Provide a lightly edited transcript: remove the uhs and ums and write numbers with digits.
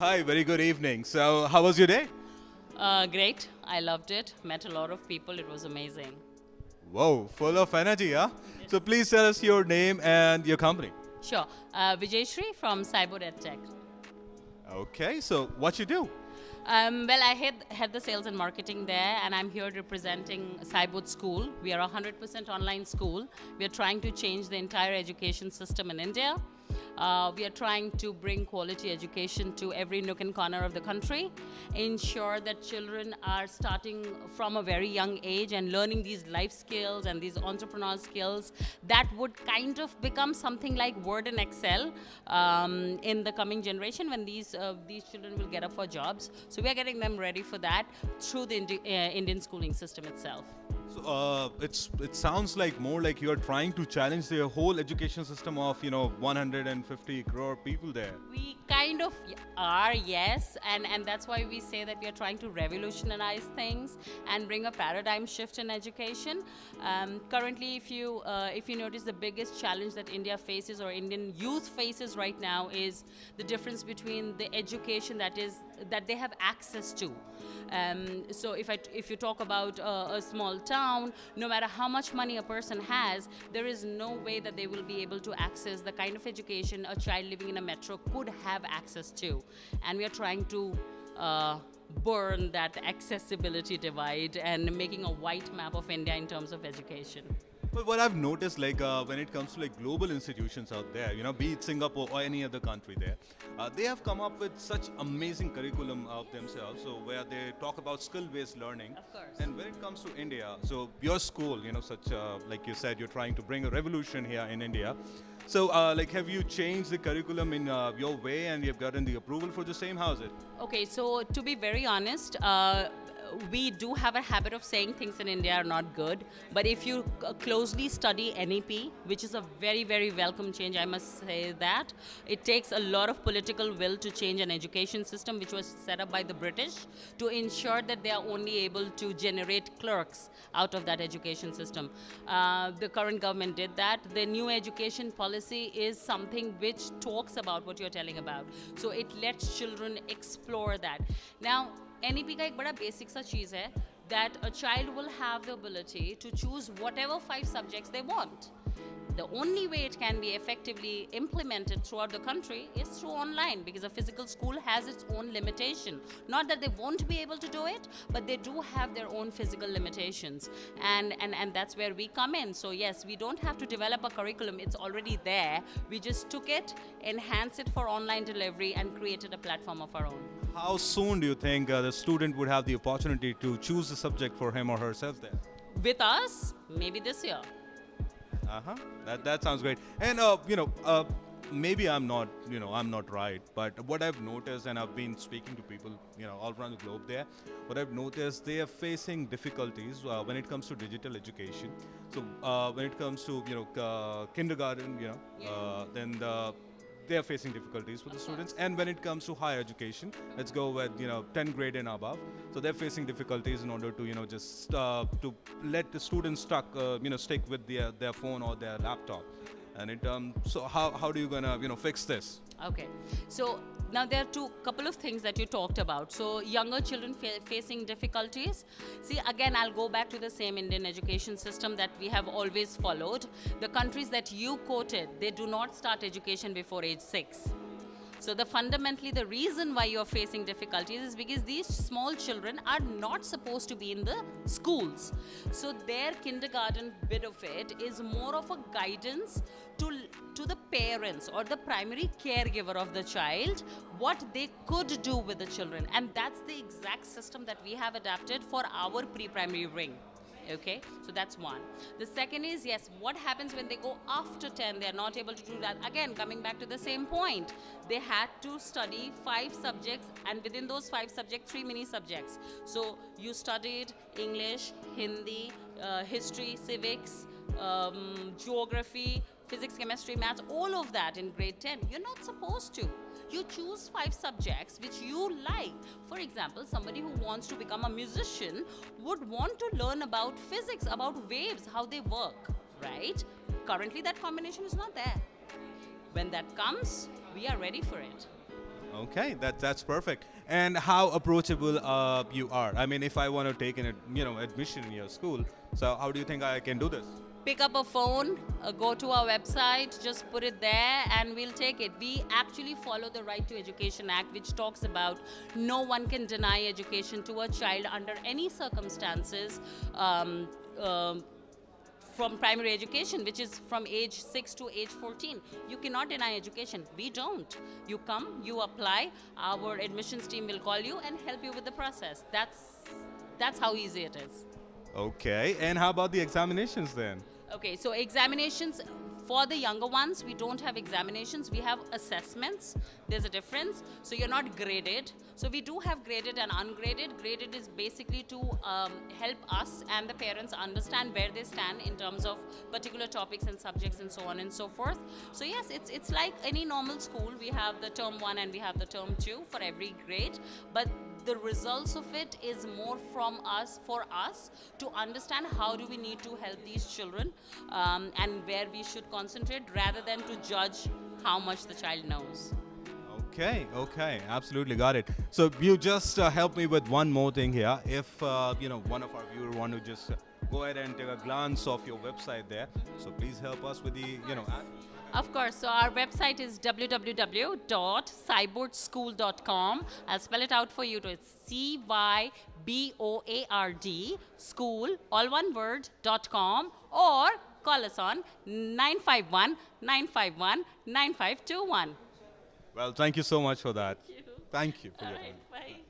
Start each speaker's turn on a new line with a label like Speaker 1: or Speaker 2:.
Speaker 1: Hi, very good evening. So, how was your day?
Speaker 2: Great. I loved it. Met a lot of people. It was amazing.
Speaker 1: Whoa, full of energy, huh? So, please tell us your name and your company.
Speaker 2: Sure. Vijay Shri from Cyboard Tech.
Speaker 1: Okay, so what you do?
Speaker 2: Well, I head the sales and marketing there, and I'm here representing Cyboard School. We are a 100% online school. We are trying to change the entire education system in India. We are trying to bring quality education to every nook and corner of the country, ensure that children are starting from a very young age and learning these life skills and these entrepreneurial skills that would kind of become something like Word and Excel in the coming generation when these children will get up for jobs. So we are getting them ready for that through the Indian schooling system itself.
Speaker 1: So, it sounds like more like you are trying to challenge the whole education system of 150 crore people there.
Speaker 2: We kind of are, yes, and that's why we say that we are trying to revolutionize things and bring a paradigm shift in education. Currently, if you notice, the biggest challenge that India faces or Indian youth faces right now is the difference between the education that they have access to. So if you talk about a small town, no matter how much money a person has, there is no way that they will be able to access the kind of education a child living in a metro could have access to. And we are trying to burn that accessibility divide and making a white map of India in terms of education.
Speaker 1: But what I've noticed, like when it comes to like global institutions out there, be it Singapore or any other country there, they have come up with such amazing curriculum of themselves. So where they talk about skill-based learning.
Speaker 2: Of course.
Speaker 1: And when it comes to India, so your school, such like you said, you're trying to bring a revolution here in India. So like, have you changed the curriculum in your way, and you've gotten the approval for the same? How's it?
Speaker 2: Okay, so to be very honest, we do have a habit of saying things in India are not good. But if you closely study NEP, which is a very, very welcome change, I must say that. It takes a lot of political will to change an education system which was set up by the British to ensure that they are only able to generate clerks out of that education system. The current government did that. The new education policy is something which talks about what you're telling about. So it lets children explore that. Now, NEP का एक बड़ा basic सा चीज़ है that a child will have the ability to choose whatever 5 subjects they want. The only way it can be effectively implemented throughout the country is through online, because a physical school has its own limitation. Not that they won't be able to do it, but they do have their own physical limitations. And that's where we come in. So yes, we don't have to develop a curriculum. It's already there. We just took it, enhanced it for online delivery, and created a platform of our own.
Speaker 1: How soon do you think the student would have the opportunity to choose the subject for him or herself there?
Speaker 2: With us, maybe this year.
Speaker 1: Uh-huh. That sounds great. And maybe I'm not right, but what I've noticed, and I've been speaking to people, all around the globe there, what I've noticed, they are facing difficulties when it comes to digital education. So when it comes to kindergarten, then they are facing difficulties for the students. And when it comes to higher education, let's go with 10th grade and above. So they're facing difficulties in order to just to let the students stick with their phone or their laptop. And so how do you gonna fix this?
Speaker 2: Okay, so now there are couple of things that you talked about. So younger children facing difficulties. See, again, I'll go back to the same Indian education system that we have always followed. The countries that you quoted, they do not start education before age 6. So fundamentally, the reason why you're facing difficulties is because these small children are not supposed to be in the schools. So their kindergarten bit of it is more of a guidance to the parents or the primary caregiver of the child, what they could do with the children. And that's the exact system that we have adapted for our pre-primary ring. Okay, so that's one. The second is, yes, what happens when they go after 10? They're not able to do that. Again, coming back to the same point, they had to study 5 subjects, and within those 5 subjects, 3 mini subjects. So you studied English, Hindi, history, civics, geography, physics, chemistry, maths, all of that in grade 10. You're not supposed to. You choose 5 subjects which you like. For example, somebody who wants to become a musician would want to learn about physics, about waves, how they work, right? Currently, that combination is not there. When that comes, we are ready for it.
Speaker 1: Okay, that's perfect. And how approachable you are? I mean, if I want to take admission in your school, so how do you think I can do this?
Speaker 2: Pick up a phone, go to our website, just put it there, and we'll take it. We actually follow the Right to Education Act, which talks about no one can deny education to a child under any circumstances. Um, um, from primary education, which is from age 6 to age 14. You cannot deny education. We don't. You come, you apply, our admissions team will call you and help you with the process. That's how easy it is.
Speaker 1: Okay, and how about the examinations then?
Speaker 2: Okay, so examinations for the younger ones, we don't have examinations, we have assessments. There's a difference. So you're not graded. So we do have graded and ungraded. Graded is basically to help us and the parents understand where they stand in terms of particular topics and subjects and so on and so forth. So yes, it's like any normal school. We have the term 1 and we have the term 2 for every grade. But the results of it is more from us, for us, to understand how do we need to help these children and where we should concentrate rather than to judge how much the child knows.
Speaker 1: Okay, absolutely got it. So you just help me with one more thing here. If one of our viewers want to just go ahead and take a glance of your website there, so please help us with the ad.
Speaker 2: Of course. So our website is www.cybordschool.com. I'll spell it out for you. It's CYBOARD school, all one word, .com, or call us on 951-951-9521.
Speaker 1: Well, thank you so much for that.
Speaker 2: Thank you.
Speaker 1: Thank you for
Speaker 2: All
Speaker 1: your
Speaker 2: right,
Speaker 1: time.
Speaker 2: bye.